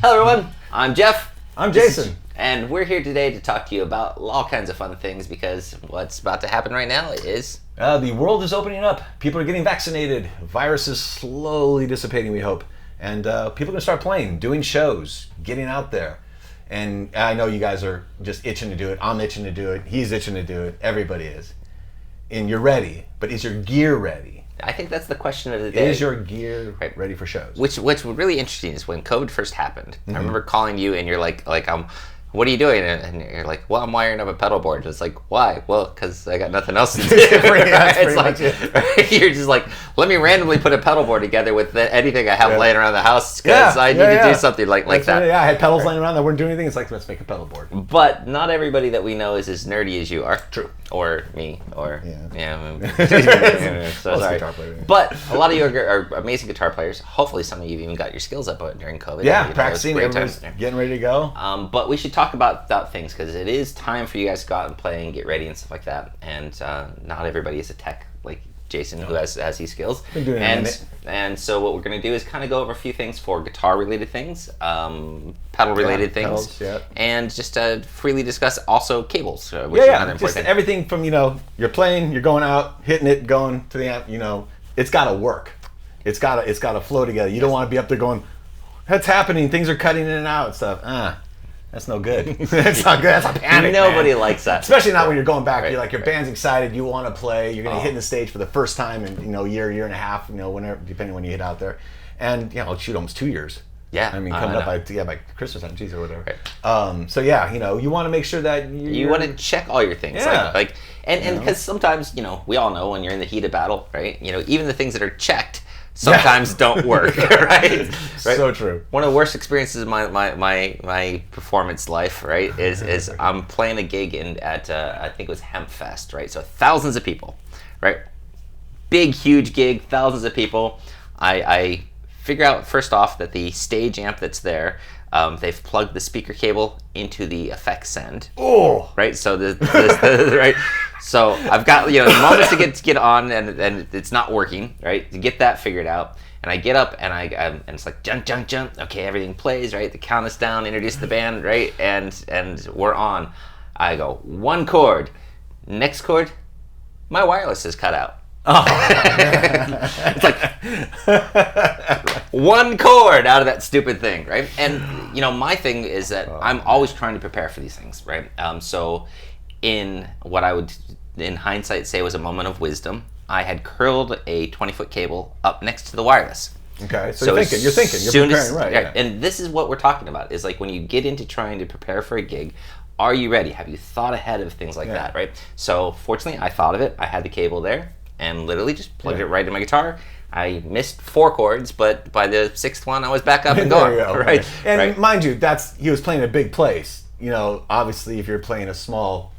Hello everyone, I'm Jeff. I'm Jason. And we're here today to talk to you about all kinds of fun things because what's about to happen right now is... the world is opening up. People are getting vaccinated. Virus is slowly dissipating, we hope. And people are going to start playing, doing shows, getting out there. And I know you guys are just itching to do it. I'm itching to do it. He's itching to do it. Everybody is. And you're ready. But is your gear ready? I think that's the question of the day. Is your gear ready for shows? What's really interesting is when COVID first happened, I remember calling you and you're like, what are you doing? And you're like, well, I'm wiring up a pedal board. It's like, why? Well, because I got nothing else to do. It's like, right? You're just like, let me randomly put a pedal board together with anything I have laying around the house because I need to do something like that. Yeah, I had pedals laying around that weren't doing anything. It's like, let's make a pedal board. But not everybody that we know is as nerdy as you are. True. Or me. Or, so sorry. But a lot of you are amazing guitar players. Hopefully some of you even got your skills up during COVID. Yeah, practicing. Everybody's getting ready to go. But we should talk about things because it is time for you guys to go out and play and get ready and stuff like that. And not everybody is a tech like Jason who has these skills. Been doing it and so what we're going to do is kind of go over a few things for guitar related things, pedal related things, and just freely discuss also cables, which is another important just thing. Everything from you're playing, you're going out, hitting it, going to the amp. It's got to work. It's got to flow together. You don't want to be up there going, "That's happening. Things are cutting in and out and stuff." That's no good. That's not good. That's a panic. Nobody likes that. Especially not when you're going back. You're like, your band's excited. You want to play. You're going to hit the stage for the first time in a year and a half. Whenever, depending when you hit out there, and shoot, almost 2 years. Yeah, I mean, coming up by Christmas time, or whatever. Right. So yeah, you want to make sure that you want to check all your things. Yeah. And because sometimes we all know when you're in the heat of battle, right? Even the things that are checked sometimes don't work, right? So true. One of the worst experiences of my performance life, right, is I'm playing a gig at I think it was Hemp Fest, right? So thousands of people, right? Big, huge gig, thousands of people. I figure out first off that the stage amp that's there, they've plugged the speaker cable into the effects end. Oh, right. So right. So I've got the moment to get on and it's not working. Right. To get that figured out, and I get up and and it's like jump. Okay, everything plays. Right. The count is down. Introduce the band. Right. And we're on. I go one chord. Next chord, my wireless is cut out. Oh, it's like one chord out of that stupid thing, right? And my thing is that I'm always trying to prepare for these things, right? So in what I would in hindsight say was a moment of wisdom, I had curled a 20-foot cable up next to the wireless. Okay, so you're preparing, right? Yeah. And this is what we're talking about, is like when you get into trying to prepare for a gig, are you ready? Have you thought ahead of things like that, right? So fortunately, I thought of it. I had the cable there and literally just plugged it right in my guitar. I missed 4 chords, but by the 6th one, I was back up and going. Right? And mind you, he was playing a big place. Obviously, if you're playing a small,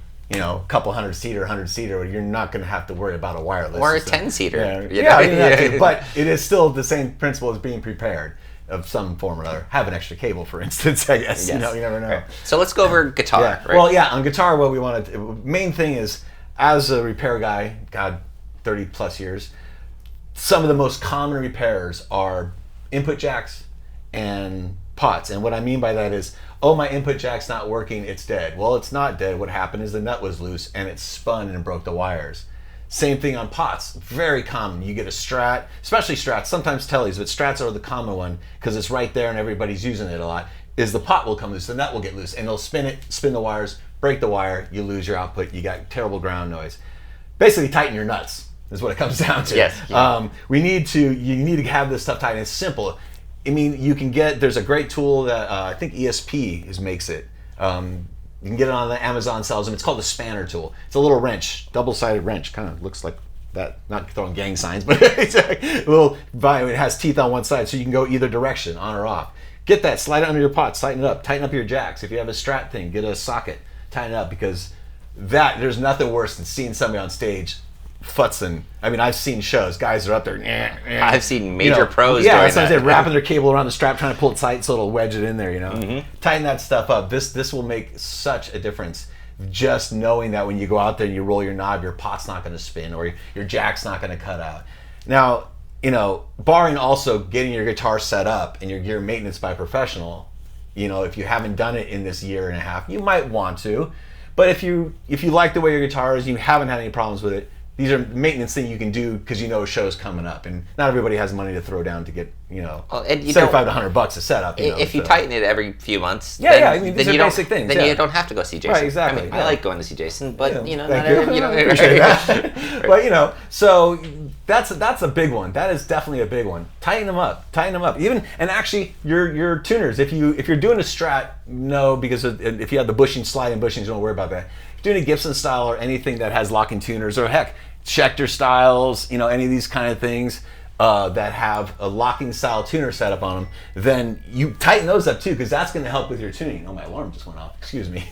couple 100-seater, 100-seater, you're not going to have to worry about a wireless. Or a 10-seater. Yeah, but it is still the same principle as being prepared of some form or another. Have an extra cable, for instance, I guess. Yes. You never know. Right. So let's go over guitar. Yeah. Right? Well, on guitar, what we want to... Main thing is, as a repair guy, 30 plus years, some of the most common repairs are input jacks and pots. And what I mean by that is, my input jack's not working, it's dead. Well, it's not dead. What happened is the nut was loose and it spun and broke the wires. Same thing on pots. Very common. You get a Strat, especially Strats, sometimes Tellys, but Strats are the common one because it's right there and everybody's using it a lot, is the pot will come loose, the nut will get loose, and they'll spin the wires, break the wire, you lose your output, you got terrible ground noise. Basically, tighten your nuts is what it comes down to. Yes. You need to have this stuff tight. It's simple. I mean, there's a great tool that I think ESP makes it. You can get it on the Amazon, sells them. It's called the spanner tool. It's a little wrench, double-sided wrench, kind of looks like that. Not throwing gang signs, but it's a little. It has teeth on one side, so you can go either direction, on or off. Get that, slide it under your pots, tighten it up, tighten up your jacks. If you have a Strat thing, get a socket, tighten it up, because there's nothing worse than seeing somebody on stage futzing. I mean, I've seen shows. Guys are up there. I've seen major pros. Yeah, sometimes they're wrapping their cable around the strap, trying to pull it tight so it'll wedge it in there. Tighten that stuff up. This will make such a difference. Just knowing that when you go out there and you roll your knob, your pot's not going to spin or your jack's not going to cut out. Now, barring also getting your guitar set up and your gear maintenance by a professional, if you haven't done it in this year and a half, you might want to. But if you like the way your guitar is, and you haven't had any problems with it, these are maintenance things you can do because a show's coming up, and not everybody has money to throw down to get $75 to $100 a setup. If you tighten it every few months, these are basic things. Then you don't have to go see Jason. Right, exactly. I like going to see Jason, but not every, appreciate that. But so that's a big one. That is definitely a big one. Tighten them up. Even and actually your tuners. If you're doing a Strat, no, because if you have the sliding bushings, don't worry about that. If you're doing a Gibson style or anything that has locking tuners, or heck, Schecter styles, any of these kind of things that have a locking style tuner setup on them, then you tighten those up too, because that's going to help with your tuning. Oh, my alarm just went off. Excuse me.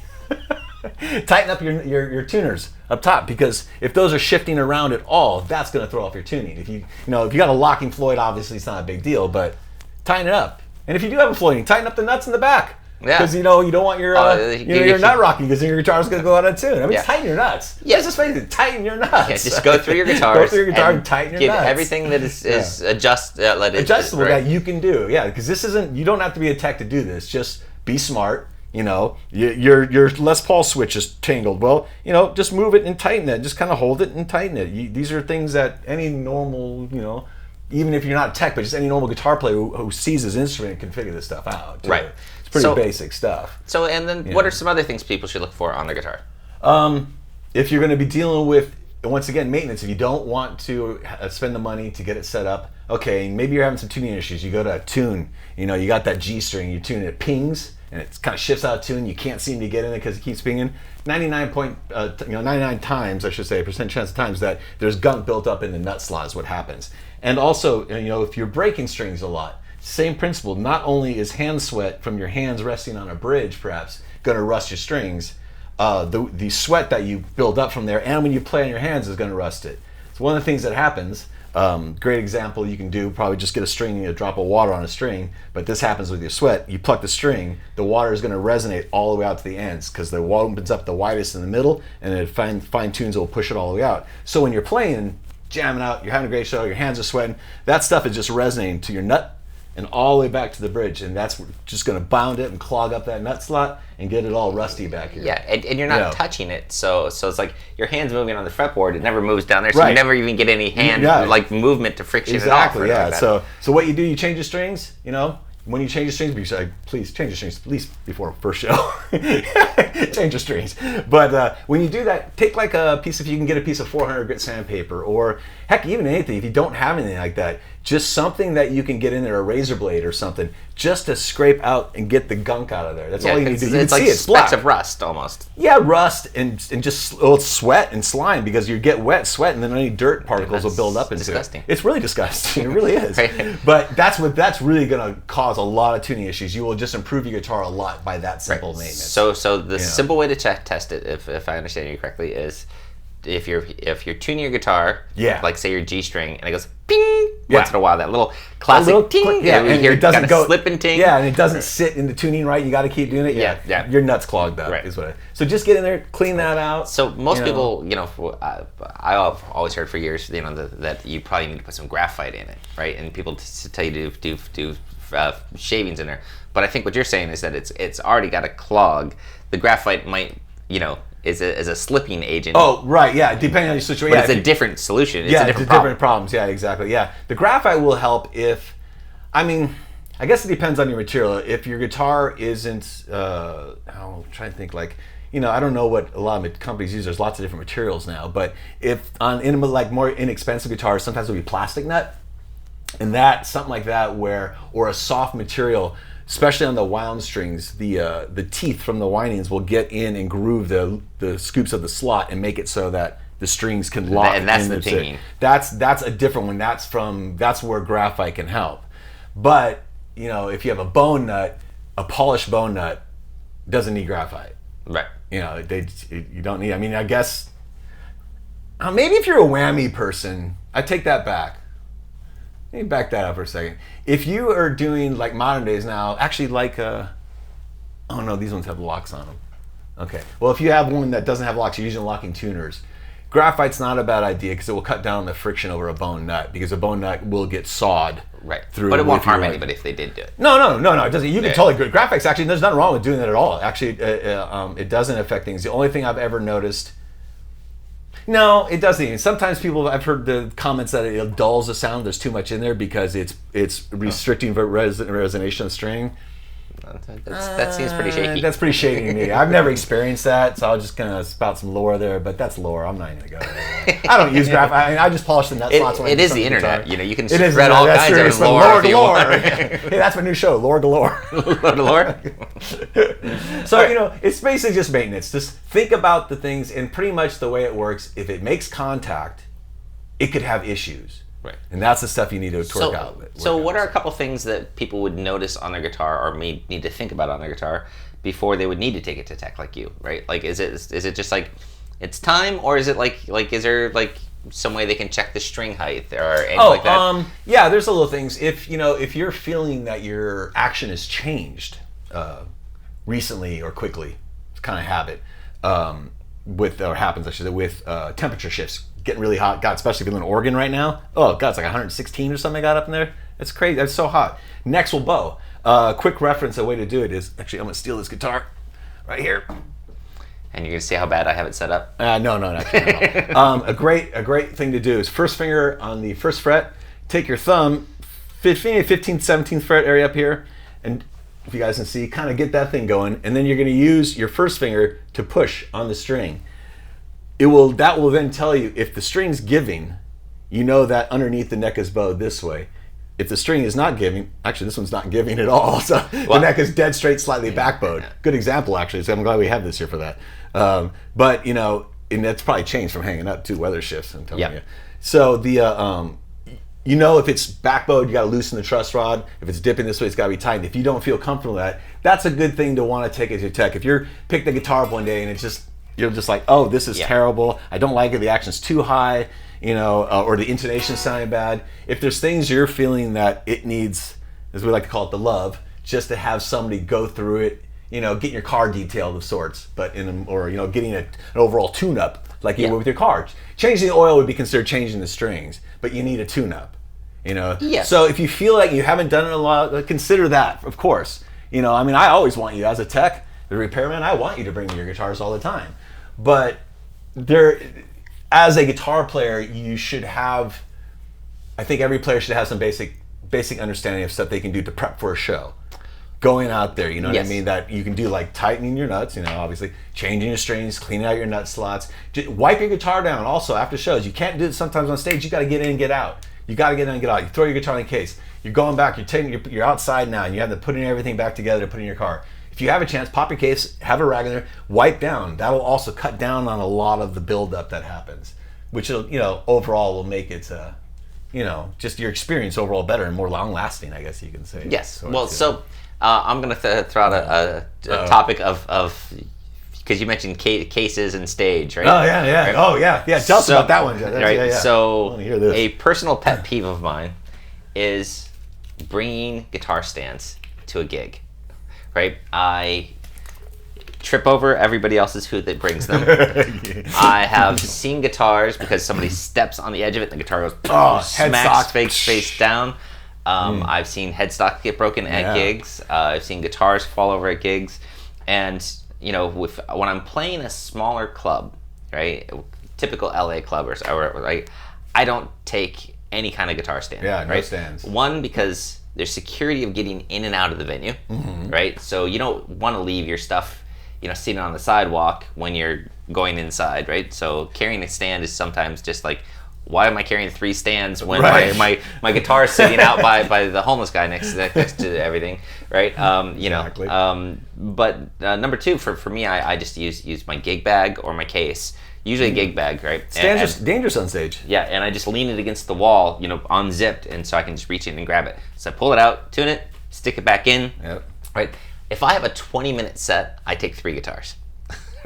Tighten up your tuners up top, because if those are shifting around at all, that's going to throw off your tuning. If you got a locking Floyd, obviously it's not a big deal, but tighten it up. And if you do have a Floyding, tighten up the nuts in the back. Yeah. Because you don't want your your nut rocking, because then your guitar's going to go out of tune. I mean, tighten your nuts. Yeah. Just face it, tighten your nuts. Yeah, just go through your guitars. Go through your guitar and tighten your nuts. Get everything that is adjustable that you can do. Yeah, because this isn't. You don't have to be a tech to do this. Just be smart. Your Les Paul switch is tangled. Well, just move it and tighten it. Just kind of hold it and tighten it. These are things that any normal, even if you're not tech, but just any normal guitar player who sees his instrument can figure this stuff out. Too. Right. Pretty basic stuff. So, and then what are some other things people should look for on their guitar? If you're going to be dealing with, once again, maintenance, if you don't want to spend the money to get it set up, okay, maybe you're having some tuning issues. You go to tune, you got that G string, you tune it, pings, and it kind of shifts out of tune. You can't seem to get in it because it keeps pinging. 99 times, I should say, percent chance of times that there's gunk built up in the nut slot is what happens. And also, if you're breaking strings a lot, same principle. Not only is hand sweat from your hands resting on a bridge, perhaps, going to rust your strings, the sweat that you build up from there, and when you play on your hands, is going to rust it. So one of the things that happens, great example you can do, probably just get a string, a drop of water on a string, but this happens with your sweat. You pluck the string, the water is going to resonate all the way out to the ends, because the water opens up the widest in the middle, and it fine tunes, it will push it all the way out. So when you're playing, jamming out, you're having a great show, your hands are sweating, that stuff is just resonating to your nut and all the way back to the bridge, and that's just going to bound it and clog up that nut slot and get it all rusty back here. Yeah, and you're not touching it, so it's like your hand's moving on the fretboard, it never moves down there, so you never even get any hand movement to friction it off. Exactly, yeah. So what you do, you change your strings, when you change your strings, you say, please change your strings, at least before first show. Change your strings. But when you do that, take like if you can get a piece of 400 grit sandpaper, or heck, even anything, if you don't have anything like that, just something that you can get in there, a razor blade or something, just to scrape out and get the gunk out of there. That's all you need to do. It's like specks of rust almost. Yeah, rust and just it's sweat and slime, because you get wet sweat and then any dirt particles will build up into disgusting. it. It's really disgusting. It really is. Right. But that's really going to cause a lot of tuning issues. You will just improve your guitar a lot by that simple maintenance. So the simple way to test it, if I understand you correctly, is if you're tuning your guitar, like say your G string, and it goes ping once in a while, that little classic ting, and it doesn't go slip and ting, and it doesn't sit in the tuning right. You got to keep doing it. Yeah. Your nuts clogged up is what. So just get in there, clean that out. So most people, I've always heard for years, that you probably need to put some graphite in it, right? And people tell you to do shavings in there. But I think what you're saying is that it's already got a clog. The graphite might, is a slipping agent. Oh, right, yeah, depending on your situation. But it's a different solution. It's a different problem. Different problems. Yeah, exactly. Yeah, the graphite will help I guess it depends on your material. If your guitar isn't, I'm trying to think, I don't know what a lot of companies use. There's lots of different materials now. But if on more inexpensive guitars, sometimes it'll be plastic nut, and something like that, or a soft material. Especially on the wound strings, the teeth from the windings will get in and groove the scoops of the slot and make it so that the strings can lock. And that's the pinging. That's a different one. That's where graphite can help. But if you have a bone nut, a polished bone nut doesn't need graphite. Right. You don't need. I guess maybe if you're a whammy person, I take that back. Let me back that up for a second. If you are doing like modern days now, actually oh no, these ones have locks on them. Okay. Well, if you have one that doesn't have locks, you're using locking tuners. Graphite's not a bad idea because it will cut down the friction over a bone nut, because a bone nut will get sawed. Right. Through, but it won't harm anybody if they did do it. No, it doesn't. You can totally. Graphite's actually, there's nothing wrong with doing that at all. Actually, it doesn't affect things. The only thing I've ever noticed. No, it doesn't. Sometimes I've heard the comments that it dulls the sound. There's too much in there because it's restricting resonation of the string. That seems pretty shaky. That's pretty shaky to me. I've never experienced that, so I was just gonna spout some lore there, but that's lore. I'm not even gonna go there. I don't use graphite. I just polish the nut slots. It is the internet. Guitar. You can spread all kinds of lore if you want. Hey, that's my new show, Lore Galore. Lore? So, it's basically just maintenance. Just think about the things, and pretty much the way it works, if it makes contact, it could have issues. Right. And that's the stuff you need to work out. So what are a couple things that people would notice on their guitar, or may need to think about on their guitar, before they would need to take it to tech like you, right? Like, is it just like it's time, or is it like is there like some way they can check the string height or anything like that? Yeah, there's a little things. If you're feeling that your action has changed recently or quickly, it's kind of habit happens with temperature shifts. Getting really hot. God, especially if you're in Oregon right now. Oh, God, it's like 116 or something I got up in there. It's crazy. That's so hot. Next will bow. Quick reference, a way to do it is, actually, I'm going to steal this guitar right here. And you're going to see how bad I have it set up? No, actually, no. A great thing to do is first finger on the first fret, take your thumb, 15th, 17th fret area up here, and if you guys can see, kind of get that thing going, and then you're going to use your first finger to push on the string. That will then tell you if the string's giving, that underneath the neck is bowed this way. If the string is not giving, actually this one's not giving at all, so the neck is dead straight, slightly back bowed. Good example, actually, so I'm glad we have this here for that. But and that's probably changed from hanging up to weather shifts, I'm telling you. So if it's back bowed, you got to loosen the truss rod. If it's dipping this way, it's got to be tightened. If you don't feel comfortable with that, that's a good thing to want to take it to tech. If you're pick the guitar up one day and you're just like, oh, this is terrible. I don't like it. The action's too high, or the intonation's sounding bad. If there's things you're feeling that it needs, as we like to call it, the love, just to have somebody go through it, getting your car detailed of sorts, but getting an overall tune-up like you would with your car. Changing the oil would be considered changing the strings, but you need a tune-up. So if you feel like you haven't done it a lot, consider that, of course. I always want you as a tech, the repairman, I want you to bring me your guitars all the time. But as a guitar player, you should have, I think every player should have some basic understanding of stuff they can do to prep for a show. Going out there, what I mean? That you can do, like tightening your nuts, obviously, changing your strings, cleaning out your nut slots. Just wipe your guitar down also after shows. You can't do it sometimes on stage. You got to get in and get out. You got to get in and get out. You throw your guitar in the case. You're going back, you're outside now, and you have to put everything back together to put in your car. If you have a chance, pop your case, have a rag in there, wipe down. That'll also cut down on a lot of the buildup that happens, which overall will make it, just your experience overall better and more long-lasting, I guess you can say. Yes. I'm going to throw out a topic of because you mentioned cases and stage, right? Oh yeah. Right? Oh yeah. Tell us about that one, Jeff. Right. Yeah. So I want to hear this. A personal pet peeve of mine is bringing guitar stands to a gig. Right, I trip over everybody else's food that brings them. I have seen guitars because somebody steps on the edge of it and the guitar goes smacks face down. I've seen headstocks get broken at gigs. I've seen guitars fall over at gigs, and when I'm playing a smaller club, right, typical LA club or like, I don't take any kind of guitar stand. Yeah, no right? stands. One, because there's security of getting in and out of the venue, right? So you don't want to leave your stuff, sitting on the sidewalk when you're going inside, right? So carrying a stand is sometimes just like, why am I carrying 3 stands when my guitar is sitting out by the homeless guy next to everything, right? Exactly. But number 2 for me, I just use my gig bag or my case. Usually a gig bag, right? Stands are dangerous on stage. Yeah, and I just lean it against the wall, unzipped, and so I can just reach in and grab it. So I pull it out, tune it, stick it back in. Yep. Right. If I have a 20-minute set, I take 3 guitars.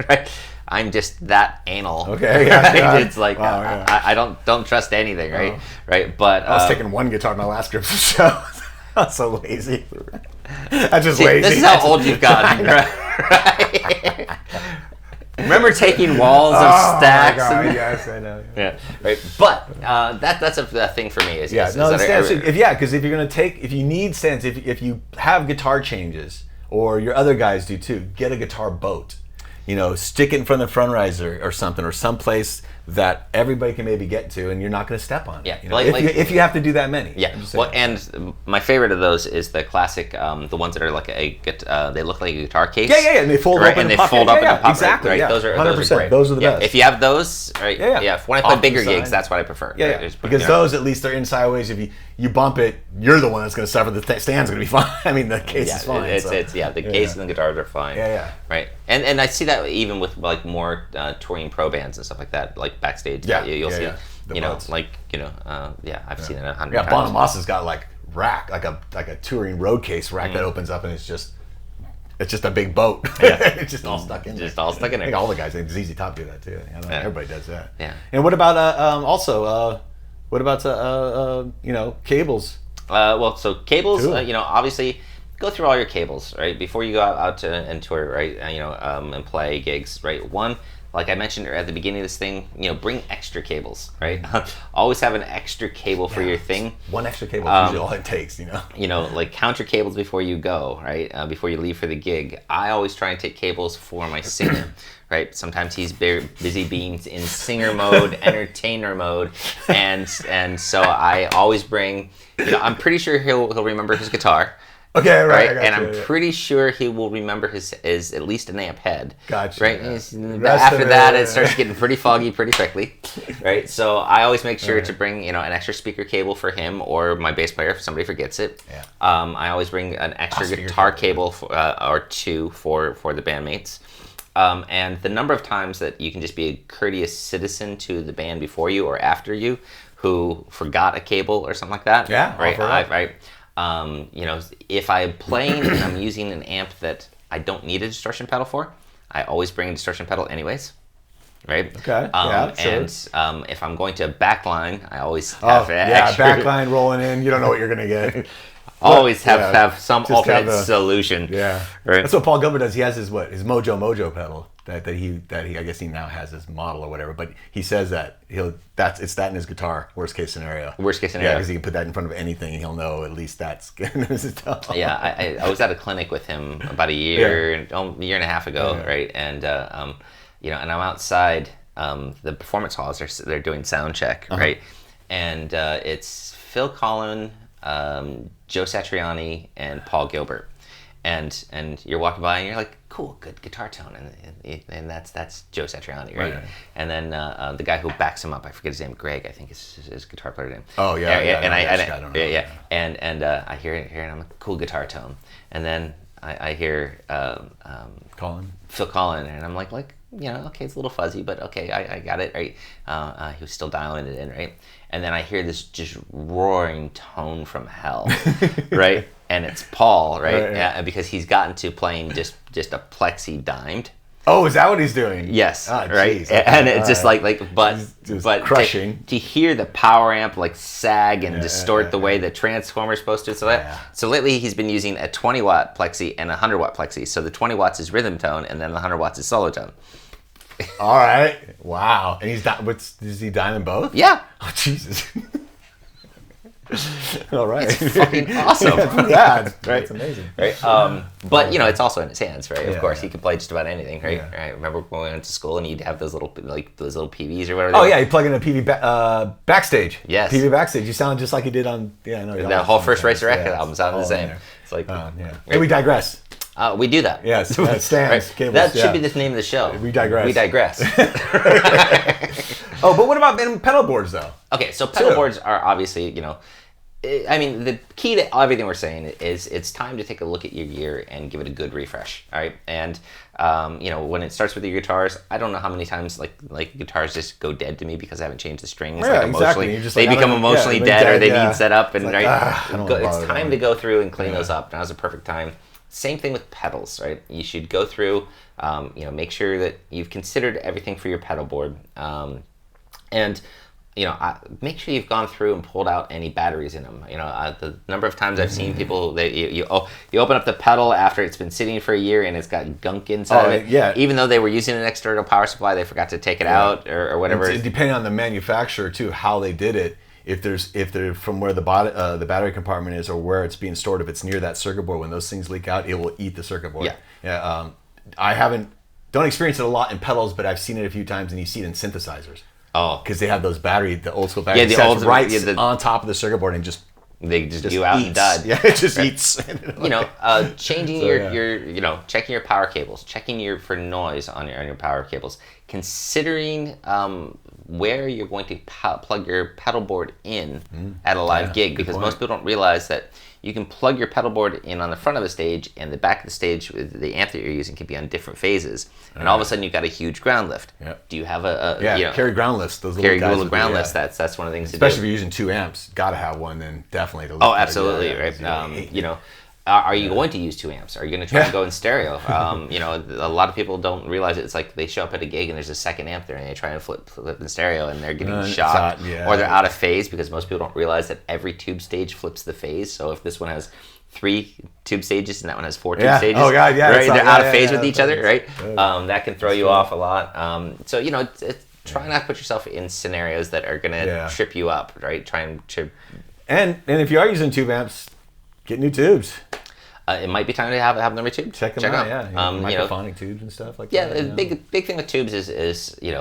Right. I'm just that anal. Okay. Yeah. It's like I don't trust anything, right? Oh. Right. But I was taking 1 guitar in my last group show. I'm so lazy. That's just lazy. This is how old you've gotten, right? Remember taking walls of stacks? Oh my God, yes, I know. Yeah, right. But that's a thing for me. Is Yeah, is no, that the stands. Because if you're gonna if you need stands, if you have guitar changes, or your other guys do too, get a guitar boat. Stick it in front of the front riser or something, or someplace that everybody can maybe get to, and you're not going to step on. Yeah, if you have to do that many. Yeah. Well, and my favorite of those is the classic, the ones that are like they look like a guitar case. Yeah, and they fold right? open and in they the fold up in the pocket. Exactly. Right? Yeah. Those are 100%. great. Those are the best. If you have those, right? Yeah. When I play Off bigger the side. gigs, that's what I prefer. Yeah. Right? Because those at least are in sideways. If you bump it, you're the one that's going to suffer. The stand's going to be fine. I mean, the case is fine. The case and the guitars are fine. Yeah. Right. And I see that even with like more touring pro bands and stuff like that, like backstage. Yeah. You'll see. I've seen it 100 times. Yeah, Bonamassa has got like rack, like a touring road case rack that opens up, and it's just a big boat. Yeah. It's just all stuck in there. All stuck in I there. think all the guys, ZZ Top do that too. Everybody does that. Yeah. And what about cables? So cables, Cool. obviously go through all your cables, right? Before you go out and tour, right? And play gigs, right? One, like I mentioned at the beginning of this thing, bring extra cables, right? Always have an extra cable for your thing. One extra cable is usually all it takes, Like count your cables before you go, right? Before you leave for the gig. I always try and take cables for my singer, right? Sometimes he's very busy being in singer mode, entertainer mode, and so I always bring. I'm pretty sure he'll remember his guitar. Okay, right. And I'm pretty sure he will remember his at least an amp head. Gotcha. Right. Yeah. After that, it starts getting pretty foggy pretty quickly. Right. So I always make sure to bring an extra speaker cable for him or my bass player if somebody forgets it. Yeah. I always bring an extra guitar cable or two for the bandmates. And the number of times that you can just be a courteous citizen to the band before you or after you who forgot a cable or something like that. Yeah. Right. If I'm playing and I'm using an amp that I don't need a distortion pedal for, I always bring a distortion pedal anyways, right? Okay. Sure. And if I'm going to a backline, I always have backline rolling in. You don't know what you're gonna get. Always have some alternate solution. Yeah. Right. That's what Paul Gilbert does. He has his Mojo pedal that he I guess he now has his model or whatever. But he says that it's that in his guitar. Worst case scenario. Yeah, because he can put that in front of anything and he'll know at least that's his stuff. Yeah, I was at a clinic with him about a year and a half ago, right? And and I'm outside the performance halls. They're doing sound check, right? And it's Phil Collin, Joe Satriani, and Paul Gilbert. And you're walking by and you're like, cool, good guitar tone, and that's Joe Satriani, right? And then the guy who backs him up, I forget his name, Greg, I think is his guitar player name. Oh yeah. I don't know. And I hear it here, and I'm like, cool guitar tone, and then I hear Phil Collin, and I'm like, okay, it's a little fuzzy, but okay, I got it, right? He was still dialing it in, right? And then I hear this just roaring tone from hell, right? And it's Paul, right? Yeah, because he's gotten to playing just a plexi dimed. Oh, is that what he's doing? Yes, right. Geez, okay. And it's just but crushing to hear the power amp like sag and distort the way the transformer's supposed to. So lately he's been using a 20 watt plexi and a 100 watt plexi. So the 20 watts is rhythm tone, and then the 100 watts is solo tone. All right. Wow. And is he diming both? Yeah. Oh Jesus. All right. It's fucking awesome. Yeah, right. It's amazing. Right. But it's also in his hands, right? Of course, yeah. he can play just about anything, right? Yeah. Right. Remember when we went to school and you'd have those little PVs or whatever. Oh yeah, you plug in a PV backstage. Yes. PV backstage. You sound just like you did on that whole first Racer Record album sounded the same. It's like Hey, we digress. We do that. Yes. Stands. Cables, that should be the name of the show. We digress. We digress. Oh, but what about pedal boards though? Okay, so pedal boards are obviously, I mean, the key to everything we're saying is it's time to take a look at your gear and give it a good refresh, all right? And, when it starts with your guitars, I don't know how many times, like guitars just go dead to me because I haven't changed the strings. Yeah, exactly. They become emotionally dead or they need set up. And it's time to go through and clean those up. Now's the perfect time. Same thing with pedals, right? You should go through, make sure that you've considered everything for your pedal board. And make sure you've gone through and pulled out any batteries in them. The number of times I've seen people, you open up the pedal after it's been sitting for a year and it's got gunk inside of it. Yeah. Even though they were using an external power supply, they forgot to take it out or whatever. It's depending on the manufacturer too, how they did it. If they're from where the battery compartment is or where it's being stored, if it's near that circuit board, when those things leak out, it will eat the circuit board. Yeah. I don't experience it a lot in pedals, but I've seen it a few times, and you see it in synthesizers. Oh, because they have those the old school battery sets on top of the circuit board and they just you out eats. And died. Yeah, it just eats. Changing your checking your power cables, checking for noise on your power cables, considering where you're going to plug your pedal board in at a live gig, because most people don't realize that you can plug your pedal board in on the front of the stage, and the back of the stage, the amp that you're using can be on different phases, and all of a sudden you've got a huge ground lift. Yep. Do you have a carry ground lifts? Those little ground lifts. That's one of the things. Especially if you're using 2 amps, got to have one. Then definitely. Oh, absolutely, right. Are you going to use 2 amps? Are you going to try and go in stereo? A lot of people don't realize it. It's like they show up at a gig and there's a second amp there and they try and flip in stereo and they're getting shocked. Or they're out of phase, because most people don't realize that every tube stage flips the phase. So if this one has 3 tube stages and that one has 4 tube stages, right? They're out of phase with each other, right? That can throw you off a lot. Try not to put yourself in scenarios that are going to trip you up, right? Try and trip. And if you are using tube amps, get new tubes. It might be time to have another tube. Check them out. Yeah, microphonic tubes and stuff like that. Yeah, the big thing with tubes is they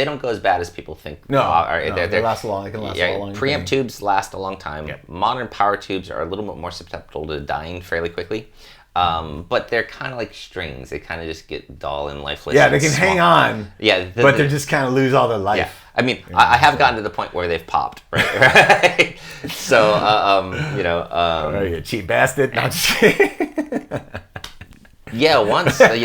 don't go as bad as people think. No, they last long. They can last a long. Preamp tubes last a long time. Yep. Modern power tubes are a little bit more susceptible to dying fairly quickly. But they're kind of like strings. They kind of just get dull and lifeless. Yeah, they can hang on. Yeah, but they just kind of lose all their life. Yeah. I mean, I have gotten to the point where they've popped, right? So, you cheap bastard. No, I'm just kidding. Yeah, once, I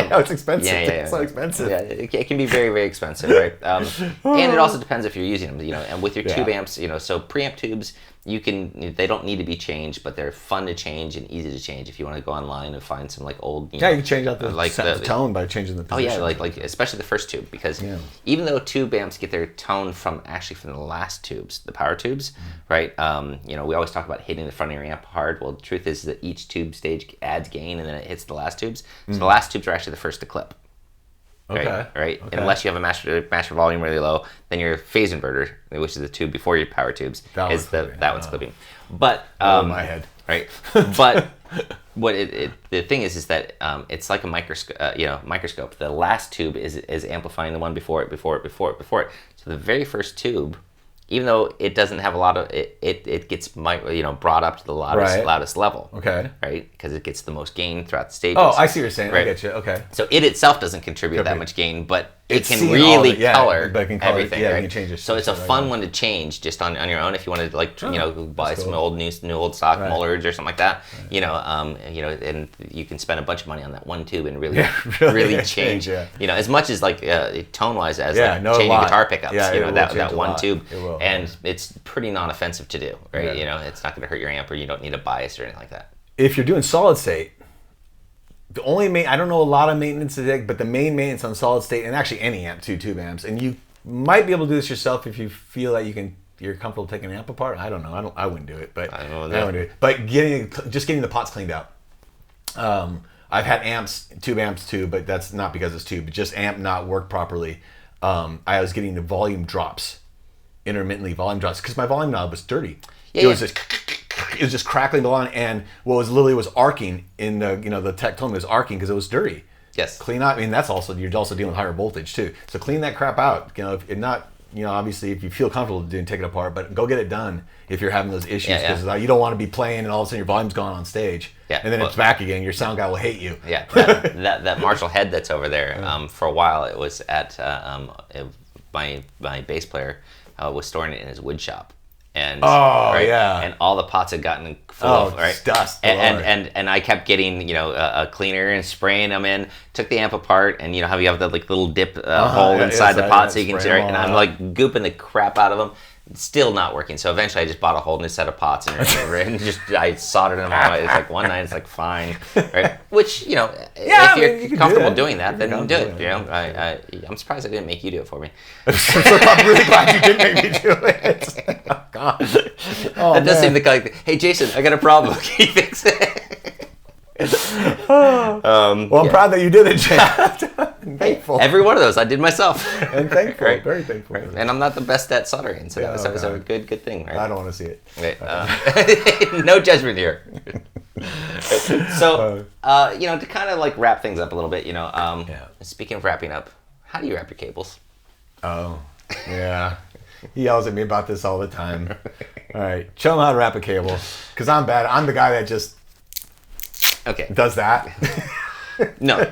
know, it's expensive. Yeah. It's so expensive. Yeah, it can be very, very expensive, right? And it also depends if you're using them, and with your tube amps, so preamp tubes, they don't need to be changed, but they're fun to change and easy to change. If you want to go online and find some old, you can change out the tone by changing the position. Oh yeah, like especially the first tube, because even though tube amps get their tone from the last tubes, the power tubes, right? We always talk about hitting the front of your amp hard. Well, the truth is that each tube stage adds gain, and then it hits the last tubes. So the last tubes are actually the first to clip. Right? Okay. Unless you have a master volume really low, then your phase inverter, which is the tube before your power tubes, that one's clipping. But my head. Right. But what the thing is that it's like a microscope. The last tube is amplifying the one before it. So the very first tube, even though it doesn't have a lot of it gets brought up to the loudest level. Okay. Right, because it gets the most gain throughout the stages. Oh, I see what you're saying. Right? I get you. Okay. So it itself doesn't contribute that much gain, but it can really color everything. Yeah, right? you can change it. So it's a fun one to change just on your own if you want to buy some old stock Mullards or something like that. Right. And you can spend a bunch of money on that one tube and really change. As much as tone wise as changing guitar pickups. That one tube. And it's pretty non-offensive to do, right? It's not going to hurt your amp, or you don't need a bias or anything like that. If you're doing solid state, the only I don't know a lot of maintenance today, but the main maintenance on solid state, and actually any amp, tube amps, and you might be able to do this yourself if you feel that you're comfortable taking an amp apart. I don't know. I wouldn't do it, but I wouldn't do it. But getting the pots cleaned out. I've had tube amps too, but that's not because it's tube, but just amp not work properly. I was getting the volume drops. Intermittently volume drops because my volume knob was dirty. It was just crackling along, and what was literally was arcing in the tech told me it was arcing because it was dirty. Yes. Clean out. I mean, you're also dealing with higher voltage too. So clean that crap out. If not, obviously if you feel comfortable doing, take it apart, but go get it done if you're having those issues, because you don't want to be playing and all of a sudden your volume's gone on stage. Yeah. And then it's back again. Your sound guy will hate you. Yeah. That Marshall head that's over there. For a while, it was at my bass player. Was storing it in his wood shop, and and all the pots had gotten full of dust, and I kept getting a cleaner and spraying them in. Took the amp apart, and how you have the little dip hole inside the pot so you can see, and I'm gooping the crap out of them. Still not working. So eventually I just bought a whole new set of pots and just I soldered them all. It's like one night it's like fine, right? Which if you're comfortable doing that, then do it. I'm surprised I didn't make you do it for me. I'm really glad you didn't make me do it. Oh God. That does seem like, hey Jason, I got a problem. Can you fix it? I'm proud that you did it, Jack. Thankful. Every one of those I did myself. And thankful, right? Very thankful. Right. And I'm not the best at soldering, so that was a good thing. Right? I don't want to see it. Right. No judgment here. So, to kind of like wrap things up a little bit, speaking of wrapping up, how do you wrap your cables? Oh, yeah. He yells at me about this all the time. All right, show him how to wrap a cable, because I'm bad. I'm the guy that just does that. No.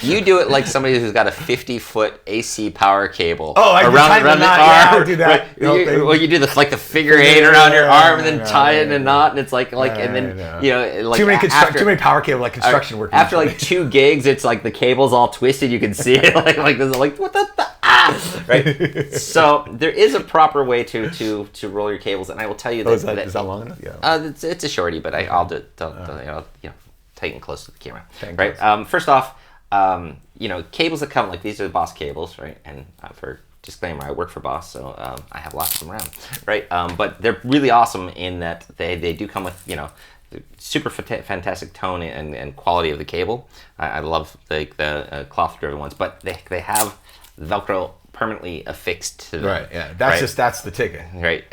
You do it like somebody who's got a 50-foot AC power cable around the arm. Yeah, I do that. Right? You do the figure 8 around your arm and then tie it in a knot, and it's like and then too many power cable like construction work. After like 2 gigs, it's like the cable's all twisted. You can see it like this, like what the right. So there is a proper way to roll your cables, and I will tell you is that long enough? Yeah. It's a shorty, but I'll do it. Tighten close to the camera. Right. First off. Cables that come like these are the Boss cables, right? And for disclaimer, I work for Boss, so I have lots of them around, right? But they're really awesome in that they do come with super fantastic tone and quality of the cable. I love the cloth-driven ones, but they have Velcro permanently affixed to them. Right. Yeah. That's the ticket. Right.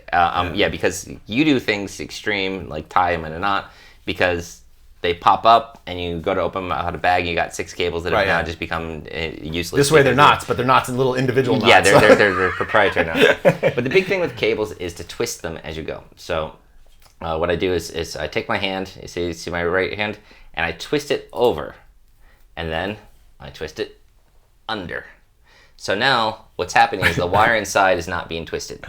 Because you do things extreme like tie them in a knot because they pop up and you go to open them out of a bag. You got 6 cables that have now just become useless. This way they're knots, but they're knots in little individual knots. Yeah, they're proprietary knots. But the big thing with cables is to twist them as you go. So what I do is I take my hand, you see my right hand, and I twist it over, and then I twist it under. So now what's happening is the wire inside is not being twisted.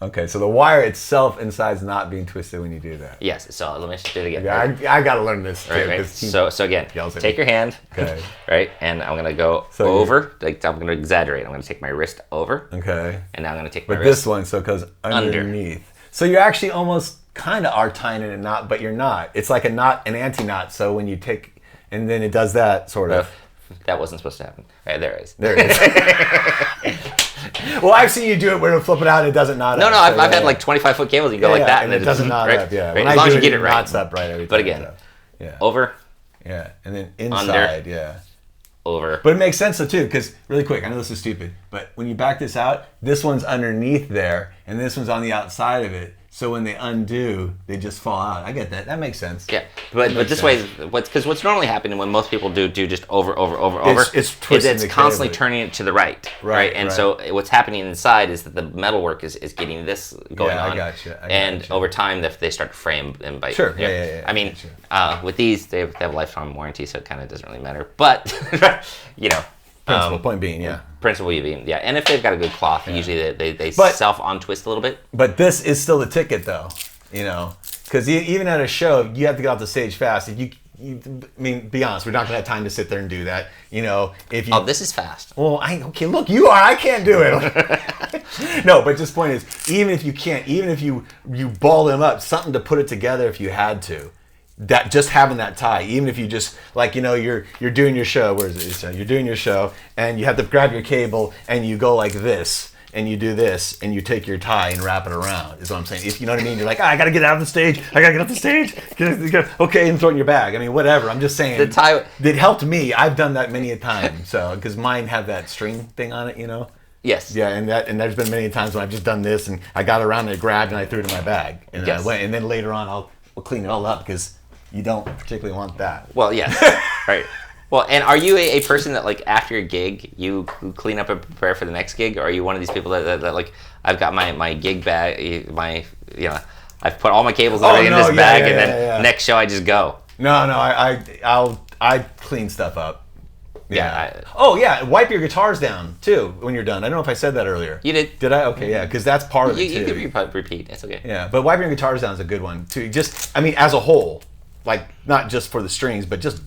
Okay, so the wire itself inside is not being twisted when you do that. Yes, so let me just do it again. Yeah, I got to learn this too. Right. So again, take your hand, right, and I'm going to go over, I'm going to exaggerate. I'm going to take my wrist over. Okay. And now I'm going to take my wrist this one, so it goes underneath. So you actually almost kind of are tying in a knot, but you're not. It's like a knot, an anti-knot, so when you take, and then it does that, sort of. That wasn't supposed to happen. Right, there it is. There it is. Well, I've seen you do it where it'll flip it out and it doesn't knot up. No, I've had like 25-foot cables. You go like that, and it doesn't knot up. Yeah, right? As long as you get it right. Knots up right every time. But again, over. Yeah, and then inside. Under, over. But it makes sense though too, because really quick, I know this is stupid, but when you back this out, this one's underneath there, and this one's on the outside of it. So when they undo, they just fall out. I get that. That makes sense. Yeah, but this way, what's normally happening when most people do just over, it's twisting it's constantly turning it to the right. And so what's happening inside is that the metalwork is getting this going on. I got you. And over time, they start to frame and bite. Sure. Yeah. I mean, with these, they have a lifetime warranty, so it kind of doesn't really matter. But Point being, Principle being, and if they've got a good cloth, usually they self-untwist a little bit. But this is still the ticket, though, because even at a show, you have to get off the stage fast. If I mean, be honest, we're not going to have time to sit there and do that. If you. Oh, this is fast. Well, look, you are. I can't do it. No, but just point is, even if you can't, even if you ball them up, something to put it together if you had to. That just having that tie, even if you just you're doing your show. Where is it? You're doing your show, and you have to grab your cable, and you go like this, and you do this, and you take your tie and wrap it around. Is what I'm saying. If you know what I mean, you're like, I gotta get out of the stage. Okay, and throw it in your bag. I mean, whatever. I'm just saying. The tie. It helped me. I've done that many a time. So because mine have that string thing on it, Yes. Yeah, and there's been many times when I've just done this, and I got around and I grabbed and I threw it in my bag, and I went, and then later on we'll clean it all up because. You don't particularly want that. Well, yes. Right. Well, and are you a person that, like, after your gig, you clean up and prepare for the next gig? Or are you one of these people that like, I've got my gig bag, I've put all my cables and everything in this bag, and then next show I just go? No, I clean stuff up. Yeah. Wipe your guitars down, too, when you're done. I don't know if I said that earlier. You did. Did I? Okay, yeah, because that's part of it, too. You can repeat. It's okay. Yeah, but wiping your guitars down is a good one, too. Just, as a whole. Like, not just for the strings, but just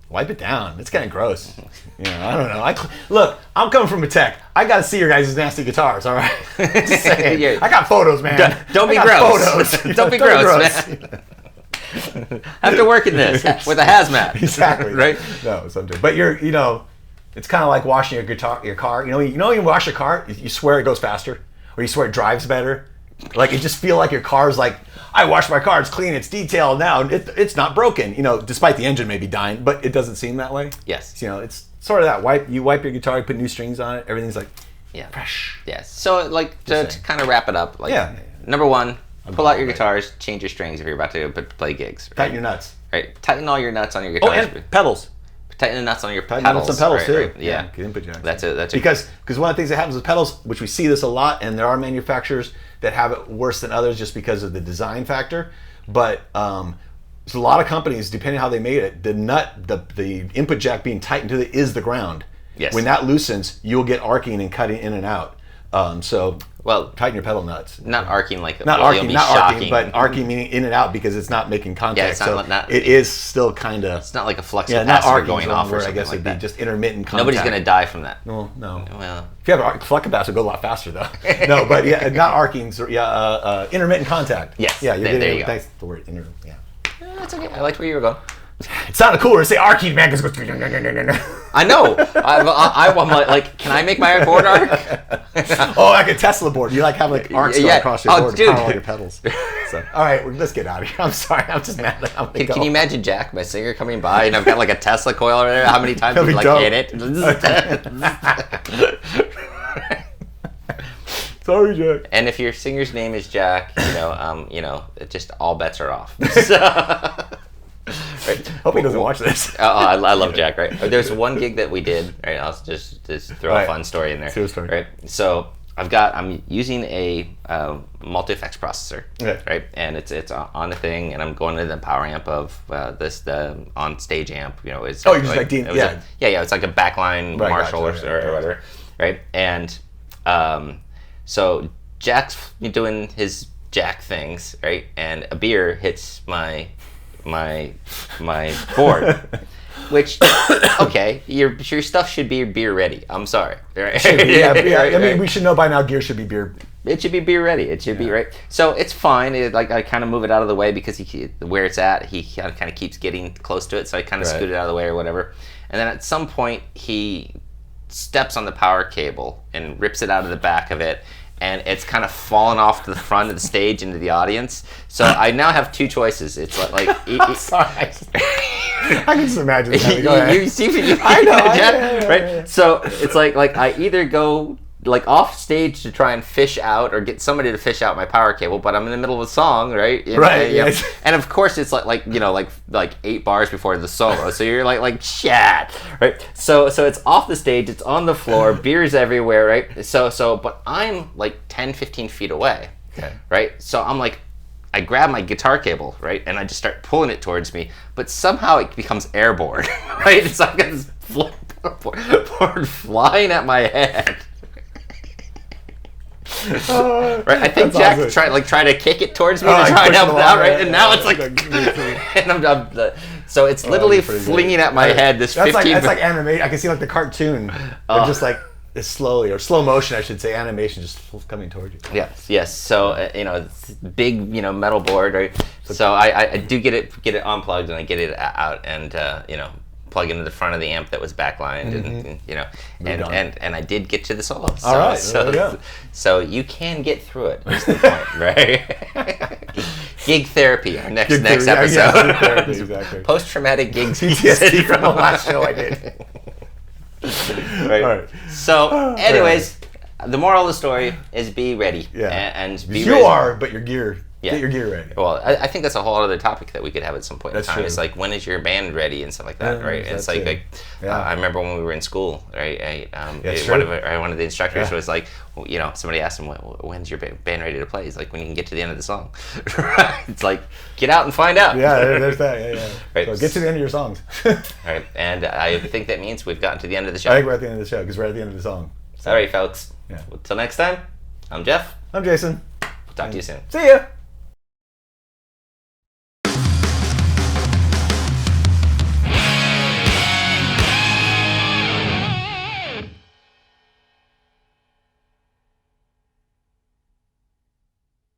wipe it down. It's kind of gross. I don't know. Look, I'm coming from a tech. I got to see your guys' nasty guitars, all right? Just saying. Yeah. I got photos, man. Don't be gross. Photos. Don't be gross, man. Have to work in this with a hazmat. Exactly. Right? No, sometimes. But it's kind of like washing your car. When you wash your car, you swear it goes faster, or you swear it drives better. Like, you just feel like your car's like, I washed my car, it's clean, it's detailed now, it's not broken. Despite the engine maybe dying, but it doesn't seem that way. Yes. It's sort of that you wipe your guitar, you put new strings on it, everything's like fresh. Yes. So to kind of wrap it up, number one, pull out your guitars, change your strings if you're about to play gigs. Right? Tighten your nuts. Right. Tighten all your nuts on your guitars. And pedals. Tighten the nuts on your pedals. Tighten nuts on pedals too. Right. Yeah. Get input jacks. That's it. Because one of the things that happens with pedals, which we see this a lot, and there are manufacturers that have it worse than others just because of the design factor. But there's a lot of companies, depending on how they made it, the input jack being tightened to is the ground. Yes. When that loosens, you'll get arcing and cutting in and out. Tighten your pedal nuts. Not arcing like not arcing, but arcing meaning in and out because it's not making contact. Yeah, it's not, it is still kind of. It's not like a flux not capacitor arcing going off or where something I guess like it'd that. be just intermittent contact. Nobody's gonna die from that. No. Well, if you have a flux capacitor, it'll go a lot faster though. No, but not arcing. Intermittent contact. Yes. Yeah, there you go. That's the word. Yeah. That's okay. I liked where you were going. It sounded cooler to say arcing, man, because it goes. I know. I'm like, can I make my own board arc? Like a Tesla board. You like having arcs going across your board dude. and all your pedals. So, all right, let's get out of here. I'm sorry. I'm just mad that I'm Can you imagine Jack, my singer, coming by and I've got like a Tesla coil over there? How many times That'd you be hit it? Sorry, Jack. And if your singer's name is Jack, just all bets are off. Right. Hope he doesn't watch this. I love Jack, right? There's one gig that we did, right? I'll just throw a fun story in there. True story. Right. So I'm using a multi-effects processor, right? And it's on the thing, and I'm going to the power amp of the on stage amp. It's you're just like it's like a backline Marshall or whatever, right? And so Jack's doing his Jack things, right? And a beer hits my board, which okay, your stuff should be beer ready. I'm sorry. Right? I mean, we should know by now. Gear should be beer. It should be beer ready. It should be right. So it's fine. I kind of move it out of the way because where it's at, he kind of keeps getting close to it. So I kind of scoot it out of the way or whatever. And then at some point he steps on the power cable and rips it out of the back of it. And it's kind of fallen off to the front of the stage into the audience. So I now have two choices. It's like I'm sorry. I can just imagine that. Go ahead. You see, I know, right? Yeah. So it's like I either go off stage to try and fish out or get somebody to fish out my power cable, but I'm in the middle of a song, right? And of course it's like 8 bars before the solo, so you're like shit, right? So it's off the stage, it's on the floor, beer's everywhere, right? So but I'm like 10-15 feet away, right? So I'm like, I grab my guitar cable, right, and I just start pulling it towards me, but somehow it becomes airborne, right? It's like this board flying at my head. Right, I think Jack awesome. tried to kick it towards me to try and help it out, right? And now it's like, and so it's literally flinging at my head. This that's 15. That's like animation. I can see like the cartoon, just like slowly or slow motion, I should say, animation just coming towards you. Yes. So it's big, metal board, right? So I do get it unplugged and I get it out and plug into the front of the amp that was backlined, and I did get to the solo. So, all right, so you can get through it. Is the point, right? Gig therapy, our next episode. Yeah, therapy, exactly. Post-traumatic gig PTSD from the last show I did. Right. All right. So, anyways, the moral of the story is be ready. Yeah. And be you ready. are, but your gear. Yeah. Get your gear ready. Well, I think that's a whole other topic that we could have at some point in time. It's like, when is your band ready and stuff like that, right? And it's like I remember when we were in school, right? One of the instructors was like, somebody asked him, when's your band ready to play? He's like, when you can get to the end of the song. It's like, get out and find out. Yeah, there's that. Yeah. Right. So get to the end of your songs. Right, and I think that means we've gotten to the end of the show. I think we're at the end of the show because we're at the end of the song. So. All right, folks. Yeah. Well, till next time, I'm Jeff. I'm Jason. We'll talk to you soon. See ya.